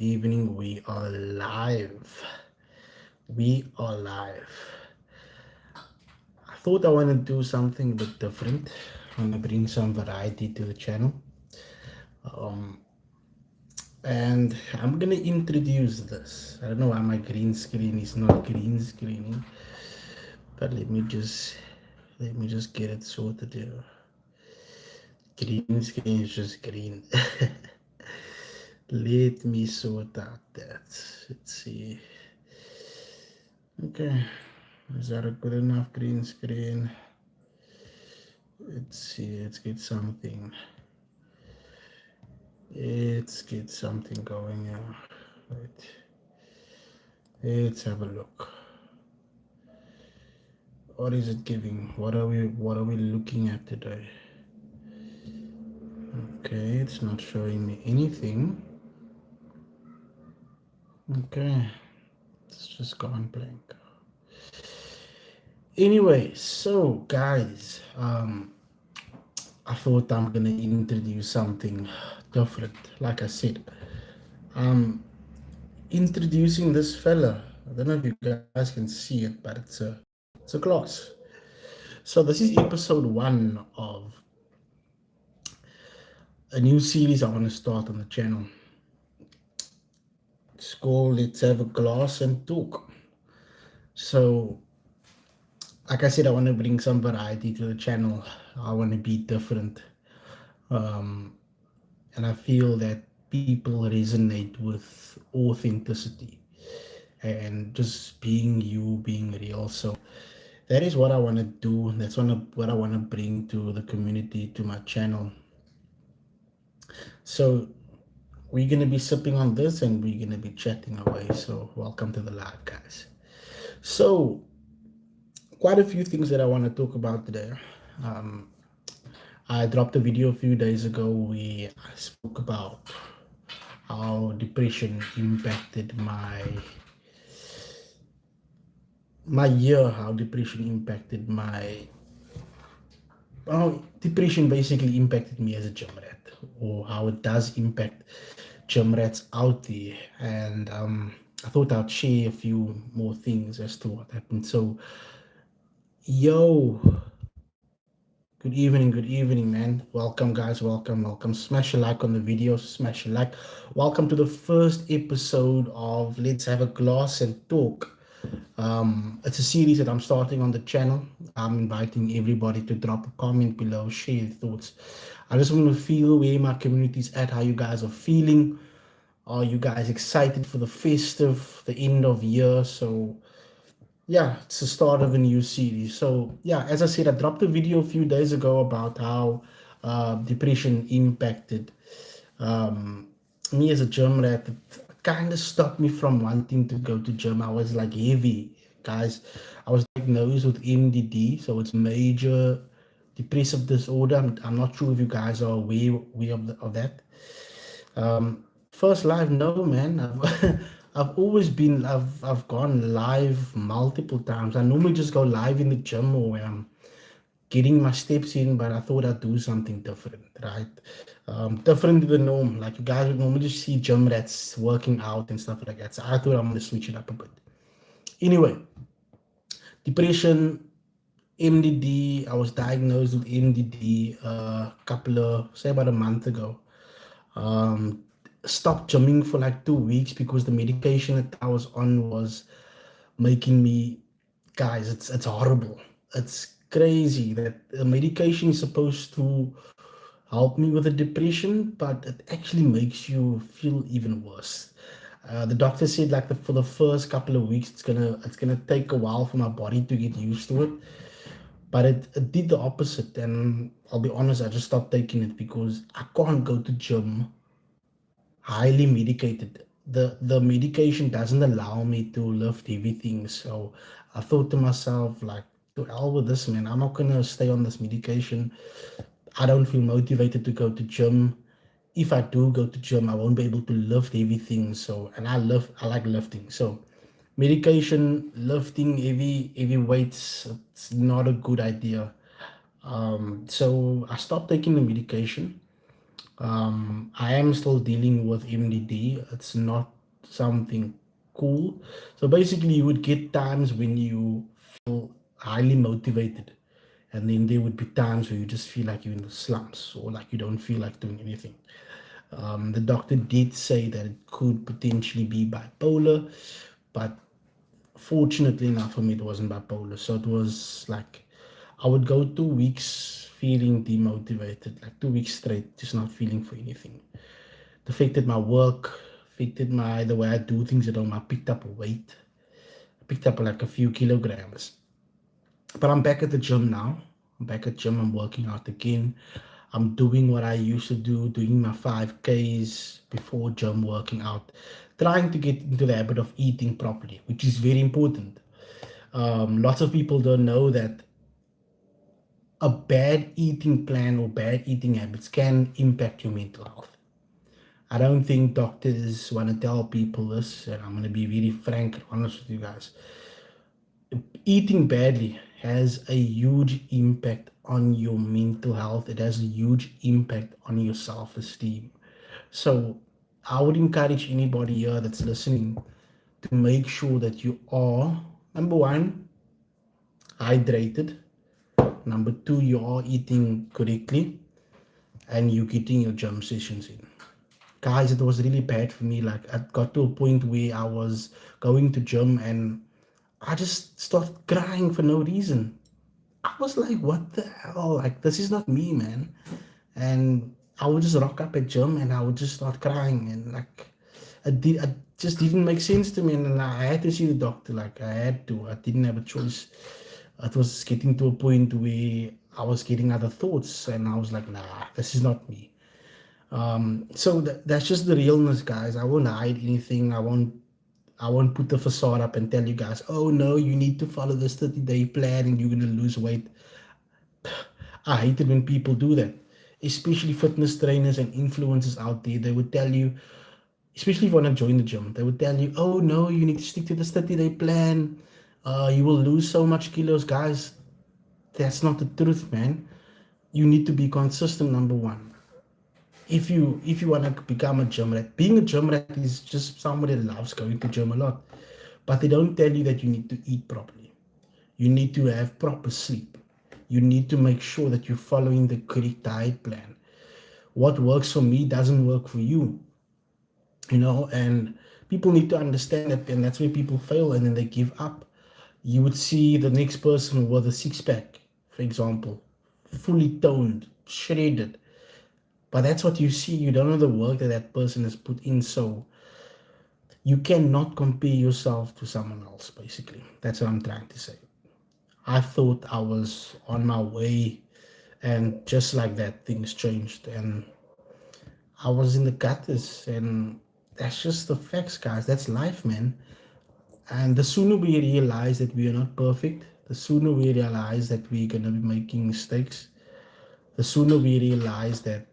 evening. We are live. We are live. I thought I want to do something a bit different. I want to bring some variety to the channel. Um, and I'm gonna introduce this. I don't know why my green screen is not green screening, but let me just get it sorted here. Green screen is just green. Let me sort out that. Let's see. Okay. Is that a good enough green screen? Let's see, let's get something. Let's get something going here. Right. Let's have a look. What is it giving? What are we looking at today? Okay, it's not showing me anything. Okay, it's just gone blank. Anyway, so guys, I thought I'm gonna introduce something different. Like I said, um, introducing this fella. I don't know if you guys can see it, but it's a glass. So this is episode 1 of a new series I want to start on the channel. It's called Let's Have a Glass and Talk. So like I said, I want to bring some variety to the channel. I want to be different. Um, and I feel that people resonate with authenticity and just being you, being real. So that is what I want to do. That's what I want to bring to the community, to my channel. So we're gonna be sipping on this and we're gonna be chatting away. So welcome to the live, guys. So quite a few things that I want to talk about today. Um, I dropped a video a few days ago where I spoke about how depression impacted my year, how depression impacted my depression basically impacted me as a gym rat, or how it does impact gym rats out there. And I thought I'd share a few more things as to what happened. So, yo, good evening, man. Welcome, guys. Welcome. Smash a like on the video. Smash a like. Welcome to the first episode of Let's Have a Glass and Talk. It's a series that I'm starting on the channel. I'm inviting everybody to drop a comment below, share your thoughts. I just want to feel where my community's at, how you guys are feeling. Are you guys excited for the festive, the end of year? So yeah, it's the start of a new series. So yeah, as I said, I dropped a video a few days ago about how depression impacted um, me as a gym rat. It kind of stopped me from wanting to go to gym. I was like heavy, guys. I was diagnosed with MDD, so it's major depressive disorder. I'm not sure if you guys are aware of that. First live, no man. I've always been. I've gone live multiple times. I normally just go live in the gym or when I'm getting my steps in, but I thought I'd do something different, right? Different to the norm. Like you guys would normally just see gym rats working out and stuff like that. So I thought I'm gonna switch it up a bit. Anyway, depression, MDD. I was diagnosed with MDD a couple of, say about a month ago. Um, Stopped gymming for like 2 weeks because the medication that I was on was making me, guys, it's horrible. It's crazy that the medication is supposed to help me with the depression, but it actually makes you feel even worse. The doctor said like for the first couple of weeks it's gonna take a while for my body to get used to it, but it did the opposite. And I'll be honest, I just stopped taking it because I can't go to gym highly medicated. The medication doesn't allow me to lift heavy things. So I thought to myself, like, to hell with this, man. I'm not gonna stay on this medication. I don't feel motivated to go to gym. If I do go to gym, I won't be able to lift heavy things. So, and I like lifting. So medication, lifting heavy weights, it's not a good idea. So I stopped taking the medication. I am still dealing with MDD. It's not something cool. So basically, you would get times when you feel highly motivated, and then there would be times where you just feel like you're in the slumps or like you don't feel like doing anything. The doctor did say that it could potentially be bipolar, but fortunately enough for me, it wasn't bipolar. So it was like I would go 2 weeks feeling demotivated, like 2 weeks straight, just not feeling for anything. It affected my work, affected my the way I do things at home. I picked up weight, I picked up like a few kilograms. But I'm back at the gym now. I'm back at gym. I'm working out again. I'm doing what I used to do, doing my 5Ks before gym, working out, trying to get into the habit of eating properly, which is very important. Lots of people don't know that a bad eating plan or bad eating habits can impact your mental health. I don't think doctors want to tell people this, and I'm going to be very frank and honest with you guys. Eating badly has a huge impact on your mental health. It has a huge impact on your self-esteem. So I would encourage anybody here that's listening to make sure that you are, number one, hydrated. Number two, you are eating correctly and you're getting your gym sessions in. Guys, it was really bad for me. Like I got to a point where I was going to gym and I just started crying for no reason. I was like, what the hell? Like, this is not me, man. And I would just rock up at gym and I would just start crying. And like, it just didn't make sense to me. And I had to see the doctor. Like, I had to. I didn't have a choice. It was getting to a point where I was getting other thoughts. And I was like, nah, this is not me. So that's just the realness, guys. I won't hide anything. I won't put the facade up and tell you guys, oh no, you need to follow this 30-day plan and you're gonna lose weight. I hate it when people do that, especially fitness trainers and influencers out there. They would tell you, especially if you want to join the gym, they would tell you, oh no, you need to stick to this 30-day plan. You will lose so much kilos, guys. That's not the truth, man. You need to be consistent, number one. If you want to become a gym rat, being a gym rat is just somebody that loves going to gym a lot. But they don't tell you that you need to eat properly. You need to have proper sleep. You need to make sure that you're following the correct diet plan. What works for me doesn't work for you, and people need to understand that, and that's where people fail and then they give up. You would see the next person with a six-pack, for example, fully toned, shredded. But that's what you see. You don't know the work that that person has put in. So you cannot compare yourself to someone else, basically. That's what I'm trying to say. I thought I was on my way, and just like that, things changed, and I was in the gutters, and that's just the facts, guys. That's life, man. And the sooner we realize that we are not perfect, the sooner we realize that we're gonna be making mistakes, the sooner we realize that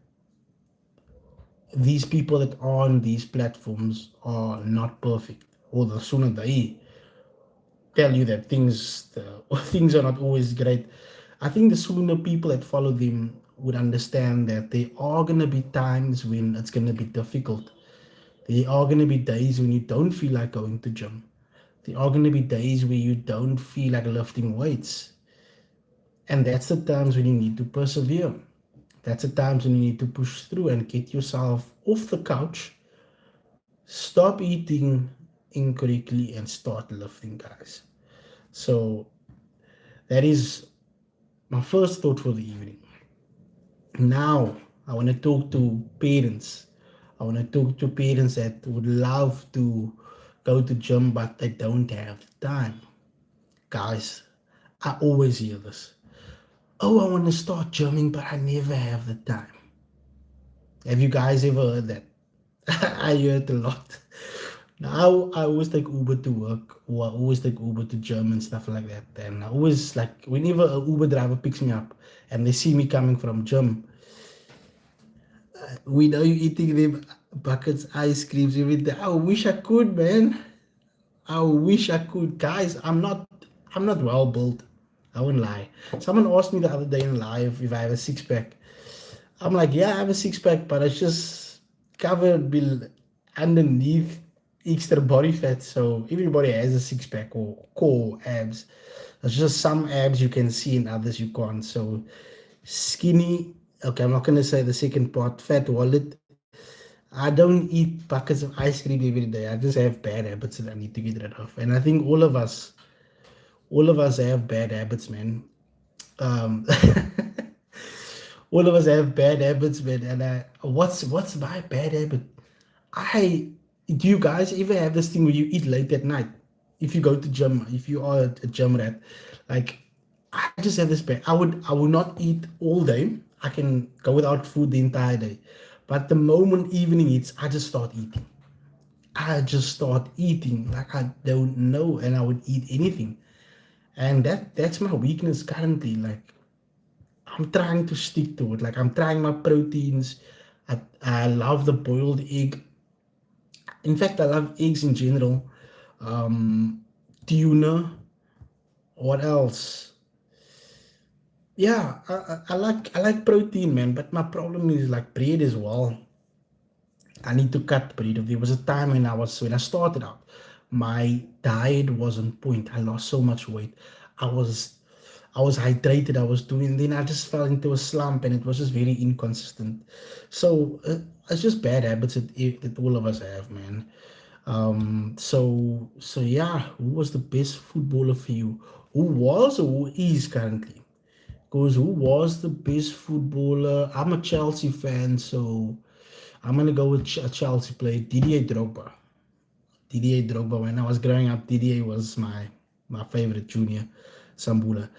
these people that are on these platforms are not perfect, or the sooner they tell you that things are not always great. I think the sooner people that follow them would understand that there are gonna be times when it's gonna be difficult. There are gonna be days when you don't feel like going to gym. There are gonna be days where you don't feel like lifting weights. And that's the times when you need to persevere. That's the times when you need to push through and get yourself off the couch, stop eating incorrectly, and start lifting, guys. So that is my first thought for the evening. Now, I want to talk to parents. I want to talk to parents that would love to go to gym, but they don't have time. Guys, I always hear this. Oh, I want to start gymming, but I never have the time. Have you guys ever heard that? I hear it a lot. Now I always take Uber to work, or I always take Uber to gym and stuff like that. And I always like whenever a Uber driver picks me up and they see me coming from gym, we know you eating them buckets, ice creams, everything. I wish I could, man. I wish I could, guys. I'm not well built. I won't lie. Someone asked me the other day in live if I have a six pack. I'm like, yeah, I have a six pack, but it's just covered underneath extra body fat. So everybody has a six pack or core abs. There's just some abs you can see and others you can't. So skinny. Okay, I'm not gonna say the second part. Fat wallet. I don't eat buckets of ice cream every day. I just have bad habits that I need to get rid of. And I think all of us have bad habits, man. Um, all of us have bad habits, man. And what's my bad habit? I Do you guys ever have this thing where you eat late at night? If you go to gym, if you are a gym rat, like I just have this bad. I will not eat all day. I can go without food the entire day, but the moment evening hits, I just start eating. I just start eating like I don't know, and I would eat anything. And that's my weakness currently. Like I'm trying to stick to it. Like I'm trying my proteins. I love the boiled egg. In fact, I love eggs in general. Um, Tuna. What else? Yeah, I like protein, man. But my problem is like bread as well. I need to cut bread. There was a time when I started out, my diet was on point. I lost so much weight. I was I was hydrated. I was doing. Then I just fell into a slump, and it was just very inconsistent. So it's just bad habits that all of us have, man. So yeah, who was the best footballer for you? Who was or who is currently? Because who was the best footballer? I'm a Chelsea fan, so I'm gonna go with a Chelsea player, Didier Drogba. Didier Drogba. When I was growing up, Didier was my favorite junior, Sambula.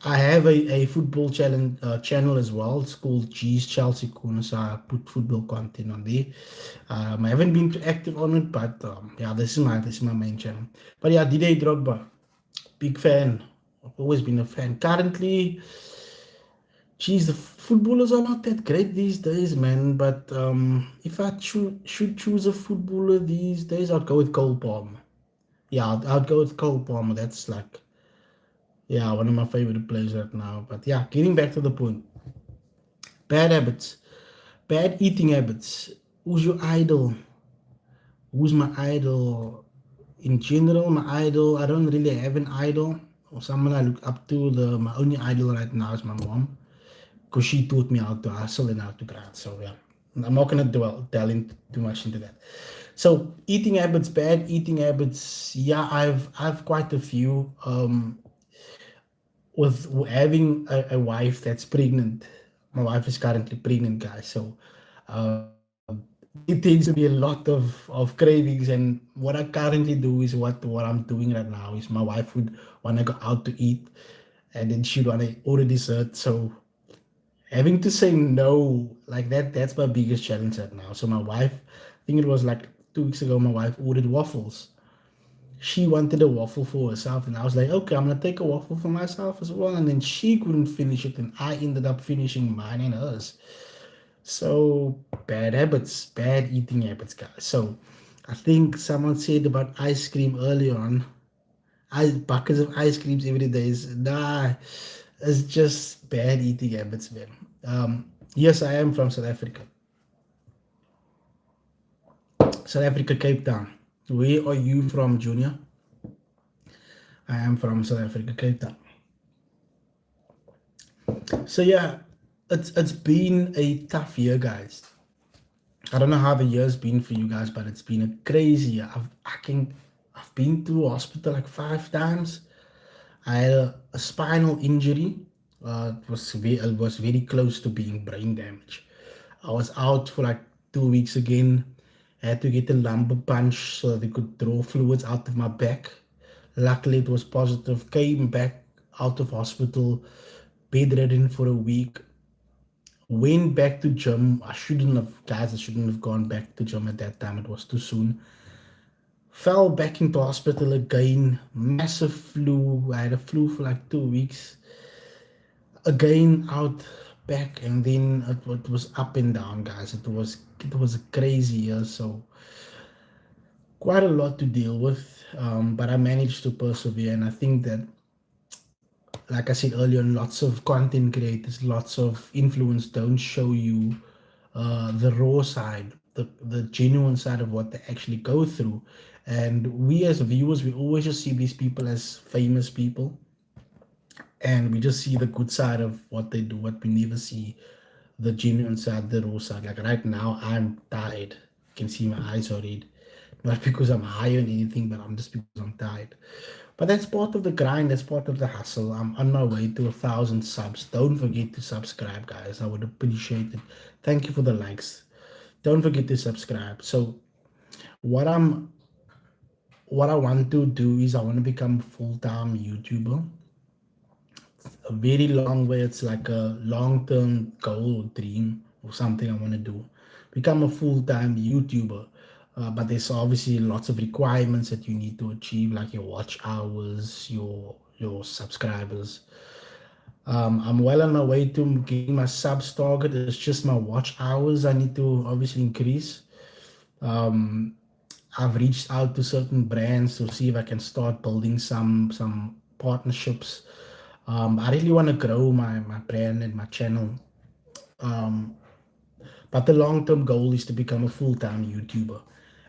I have a football channel as well. It's called G's Chelsea Corner, so I put football content on there. I haven't been too active on it, but yeah, this is my main channel. But yeah, Didier Drogba, big fan. I've always been a fan. Currently, geez, the footballers are not that great these days, man. But if I should choose a footballer these days, I'd go with Cole Palmer. Yeah, I'd go with Cole Palmer. That's like, yeah, one of my favorite players right now. But yeah, getting back to the point, bad habits, bad eating habits. Who's your idol? Who's my idol? In general, my idol, I don't really have an idol or someone I look up to. My only idol right now is my mom, because she taught me how to hustle and how to grind. So yeah, I'm not gonna delve too much into that. So eating habits, bad eating habits. Yeah, I've quite a few. With having a wife that's pregnant. My wife is currently pregnant, guys. So there tends to be a lot of cravings. And what I currently do is what I'm doing right now is my wife would want to go out to eat, and then she'd want to order dessert. So having to say no like that's my biggest challenge right now. So my wife, I think it was like 2 weeks ago, my wife ordered waffles. She wanted a waffle for herself, and I was like, okay, I'm gonna take a waffle for myself as well. And then she couldn't finish it, and I ended up finishing mine and hers. So bad habits, bad eating habits, guys. So I think someone said about ice cream earlier on. Buckets of ice creams every day is nah. It's just bad eating habits, man. Yes, I am from South Africa. South Africa, Cape Town. Where are you from, Junior? I am from South Africa, Cape Town. So yeah, it's been a tough year, guys. I don't know how the year's been for you guys, but it's been a crazy year. I've been to hospital like 5 times. I had a spinal injury. It was very close to being brain damage. I was out for like 2 weeks again. I had to get a lumbar punch so they could draw fluids out of my back. Luckily, it was positive. Came back out of hospital, bedridden for a week. Went back to gym. I shouldn't have gone back to gym at that time. It was too soon. Fell back into hospital again. Massive flu. I had a flu for like 2 weeks. Again out back, and then it was up and down, guys. It was a crazy year. So quite a lot to deal with. But I managed to persevere, and I think that like I said earlier, lots of content creators, lots of influence don't show you the raw side, the genuine side of what they actually go through. And we as viewers, we always just see these people as famous people, and we just see the good side of what they do, what we never see the genuine side, the raw side. Like right now, I'm tired. You can see my eyes are red. Not because I'm high on anything, but I'm just because I'm tired. But that's part of the grind, that's part of the hustle. I'm on my way to 1,000 subs. Don't forget to subscribe, guys. I would appreciate it. Thank you for the likes. Don't forget to subscribe. So what I'm what I want to do is I want to become a full-time YouTuber. A very long way. It's like a long-term goal or dream or something I want to do. Become a full-time YouTuber. But there's obviously lots of requirements that you need to achieve, like your watch hours, your subscribers. I'm well on my way to getting my subs target. It's just my watch hours I need to obviously increase. Um, I've reached out to certain brands to see if I can start building some partnerships. I really want to grow my brand and my channel. Um, but the long term goal is to become a full time YouTuber.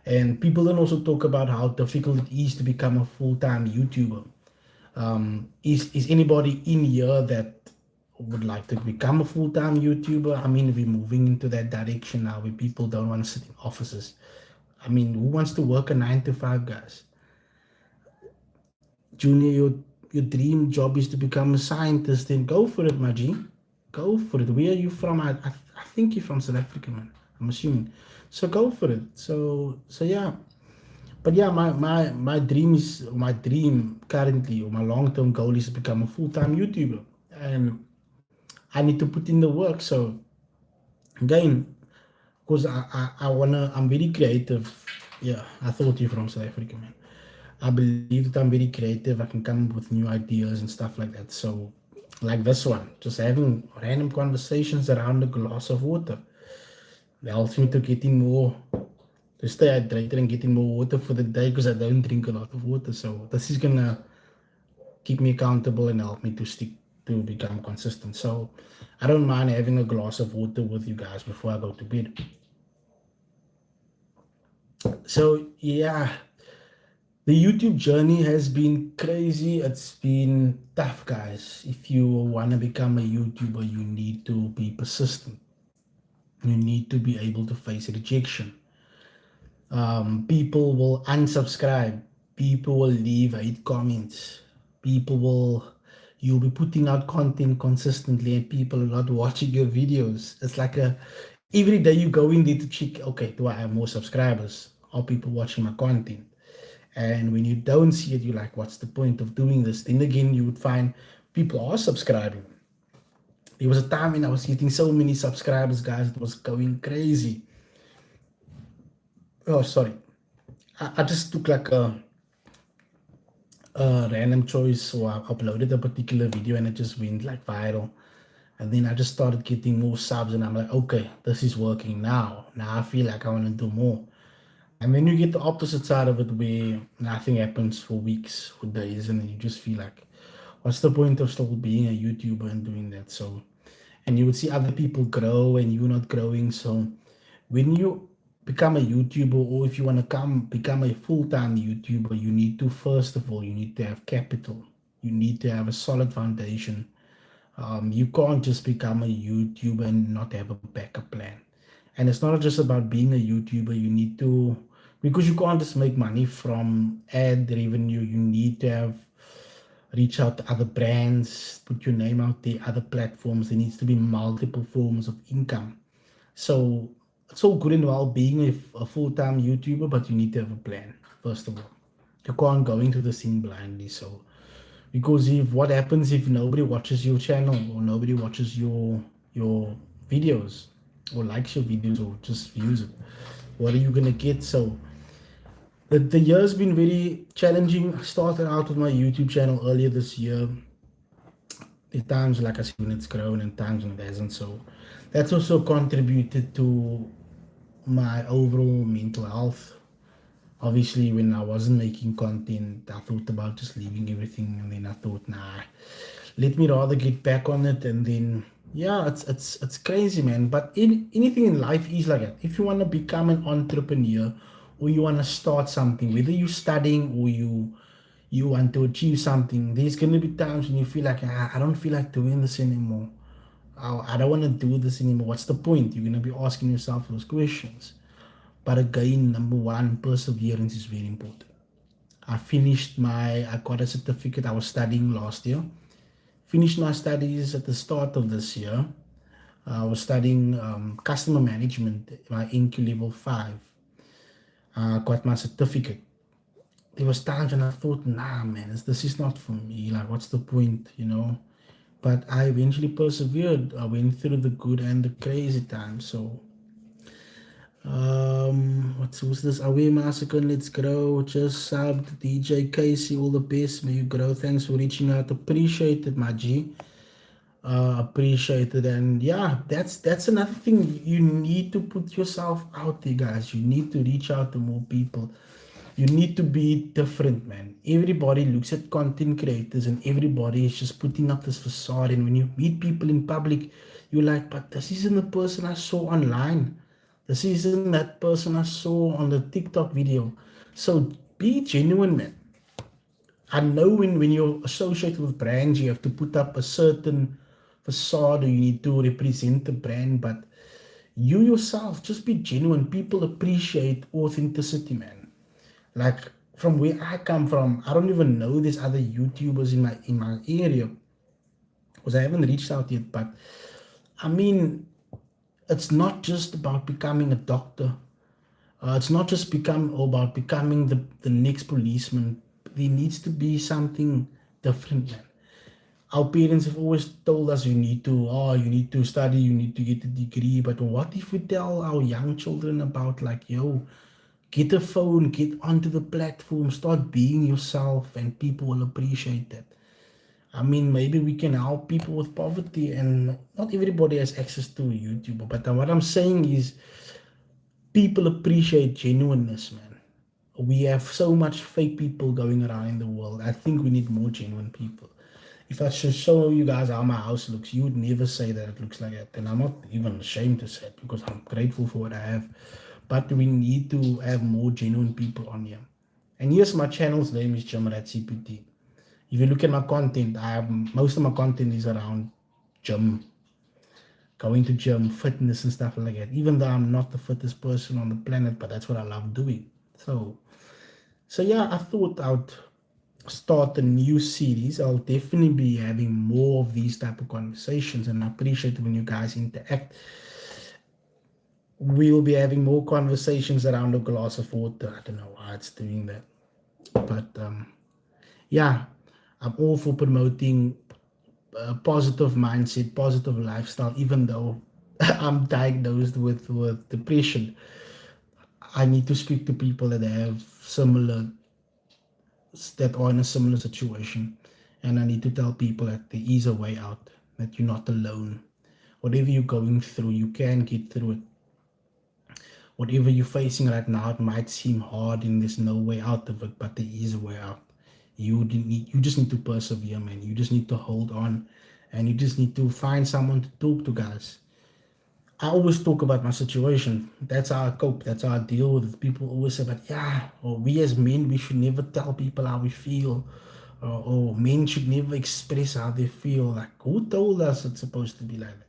And people then also talk about how difficult it is to become a full time YouTuber. Is anybody in here that would like to become a full time YouTuber? I mean, we're moving into that direction now where people don't want to sit in offices. I mean, who wants to work a 9 to 5, guys? Junior, your dream job is to become a scientist, then go for it, my G. Go for it. Where are you from? I think you're from South Africa, man. I'm assuming. So go for it. So yeah. But yeah, my dream is my dream currently, or my long term goal is to become a full time YouTuber, and I need to put in the work. So again, because I'm very creative. Yeah, I thought you're from South Africa, man. I believe that I'm very creative. I can come up with new ideas and stuff like that. So, like this one, just having random conversations around a glass of water, it helps me to getting more, to stay hydrated and getting more water for the day because I don't drink a lot of water. So, this is gonna keep me accountable and help me to stick to become consistent. So, I don't mind having a glass of water with you guys before I go to bed. So, yeah, the YouTube journey has been crazy. It's been tough, guys. If you want to become a YouTuber, you need to be persistent. You need to be able to face rejection. People will unsubscribe. People will leave hate comments. People will, you'll be putting out content consistently and people are not watching your videos. It's like every day you go in there to check, okay, do I have more subscribers? Are people watching my content? And when you don't see it, you're like, what's the point of doing this? Then again, you would find people are subscribing. There was a time when I was getting so many subscribers, guys, it was going crazy. Oh, sorry. I just took like a random choice, so I uploaded a particular video and it just went like viral. And then I just started getting more subs, and I'm like, okay, this is working now. Now I feel like I want to do more. And then you get the opposite side of it where nothing happens for weeks or days, and then you just feel like, what's the point of still being a YouTuber and doing that? So, and you would see other people grow and you're not growing. So, when you become a YouTuber, or if you want to become a full-time YouTuber, you need to, first of all, you need to have capital. You need to have a solid foundation. You can't just become a YouTuber and not have a backup plan. And it's not just about being a YouTuber. You need to, because you can't just make money from ad revenue. You need to have reach out to other brands, put your name out there, other platforms. There needs to be multiple forms of income. So it's all good and well being a full-time YouTuber, but you need to have a plan, first of all. You can't go into the scene blindly. So because if what happens if nobody watches your channel or nobody watches your videos or likes your videos or just views it, what are you gonna get? So the year's been very challenging. I started out with my YouTube channel earlier this year. There times, like I said, when it's grown and times when it hasn't. So that's also contributed to my overall mental health. Obviously, when I wasn't making content, I thought about just leaving everything, and then I thought, nah, let me rather get back on it. And then, yeah, it's crazy, man. But anything in life is like that. If you want to become an entrepreneur, or you want to start something, whether you're studying or you want to achieve something, there's going to be times when you feel like, I don't feel like doing this anymore. I don't want to do this anymore. What's the point? You're going to be asking yourself those questions. But again, number one, perseverance is very important. I got a certificate. I was studying last year. Finished my studies at the start of this year. I was studying customer management, my NQ level 5. I got my certificate. There was times when I thought, nah, man, this is not for me. Like, what's the point? But I eventually persevered. I went through the good and the crazy times. So, who's this? Away Massacre, let's grow. Just subbed DJ Casey, all the best. May you grow. Thanks for reaching out. Appreciate it, my G. Appreciate it. And yeah, that's another thing. You need to put yourself out there, guys. You need to reach out to more people. You need to be different, man. Everybody looks at content creators and everybody is just putting up this facade. And when you meet people in public, you're like, but this isn't the person I saw online. This isn't that person I saw on the TikTok video. So be genuine, man. I know when you're associated with brands, you have to put up a certain facade, or you need to represent the brand, but you yourself, just be genuine. People appreciate authenticity, man. Like, from where I come from, I don't even know there's other YouTubers in my area, because I haven't reached out yet. But I mean, it's not just about becoming a doctor. It's not just about becoming the next policeman. There needs to be something different, man. Our parents have always told us you need to study, you need to get a degree. But what if we tell our young children about, like, yo, get a phone, get onto the platform, start being yourself, and people will appreciate that. I mean, maybe we can help people with poverty, and not everybody has access to YouTube. But what I'm saying is, people appreciate genuineness, man. We have so much fake people going around in the world. I think we need more genuine people. If I should show you guys how my house looks, you would never say that it looks like that. And I'm not even ashamed to say it, because I'm grateful for what I have. But we need to have more genuine people on here. And yes, my channel's name is Jimrat CPT. If you look at my content, most of my content is around gym, going to gym, fitness and stuff like that. Even though I'm not the fittest person on the planet, but that's what I love doing. So yeah, I thought I'd start a new series. I'll definitely be having more of these type of conversations, and I appreciate when you guys interact. We'll be having more conversations around a glass of water. I don't know why it's doing that, but yeah, I'm all for promoting a positive mindset, positive lifestyle. Even though I'm diagnosed with depression, I need to speak to people that are in a similar situation, and I need to tell people that there is a way out, that you're not alone. Whatever you're going through, you can get through it. Whatever you're facing right now, it might seem hard and there's no way out of it, but there is a way out. You just need to persevere, man. You just need to hold on, and you just need to find someone to talk to, guys. I always talk about my situation. That's how I cope. That's how I deal with it. People always say, but yeah, or we as men, we should never tell people how we feel. Or men should never express how they feel. Like, who told us it's supposed to be like that?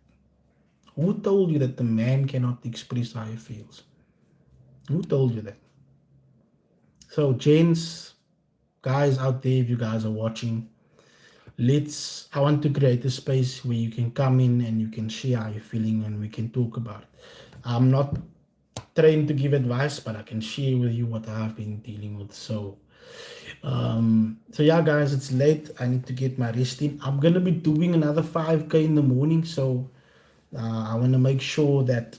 Who told you that the man cannot express how he feels? Who told you that? So, gents, guys out there, if you guys are watching, I want to create a space where you can come in and you can share how you're feeling, and we can talk about it. I'm not trained to give advice, but I can share with you what I've been dealing with. So yeah, guys, it's late. I need to get my rest in. I'm gonna be doing another 5K in the morning, so I want to make sure that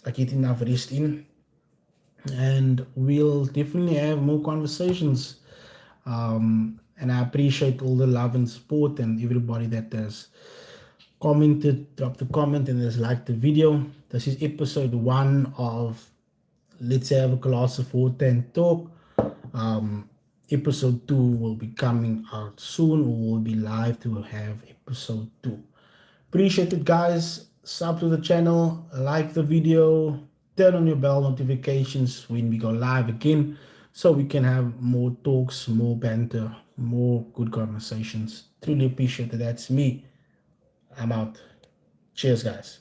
I get enough rest in, and we'll definitely have more conversations. And I appreciate all the love and support, and everybody that has commented, dropped a comment, and has liked the video. This is episode 1 of Let's have a glass of water and talk. Um, episode 2 will be coming out soon, or will be live to have episode 2. Appreciate it, guys. Sub to the channel, like the video, turn on your bell notifications when we go live again, so we can have more talks, more banter, more good conversations. Truly appreciate it. That's me. I'm out. Cheers, guys.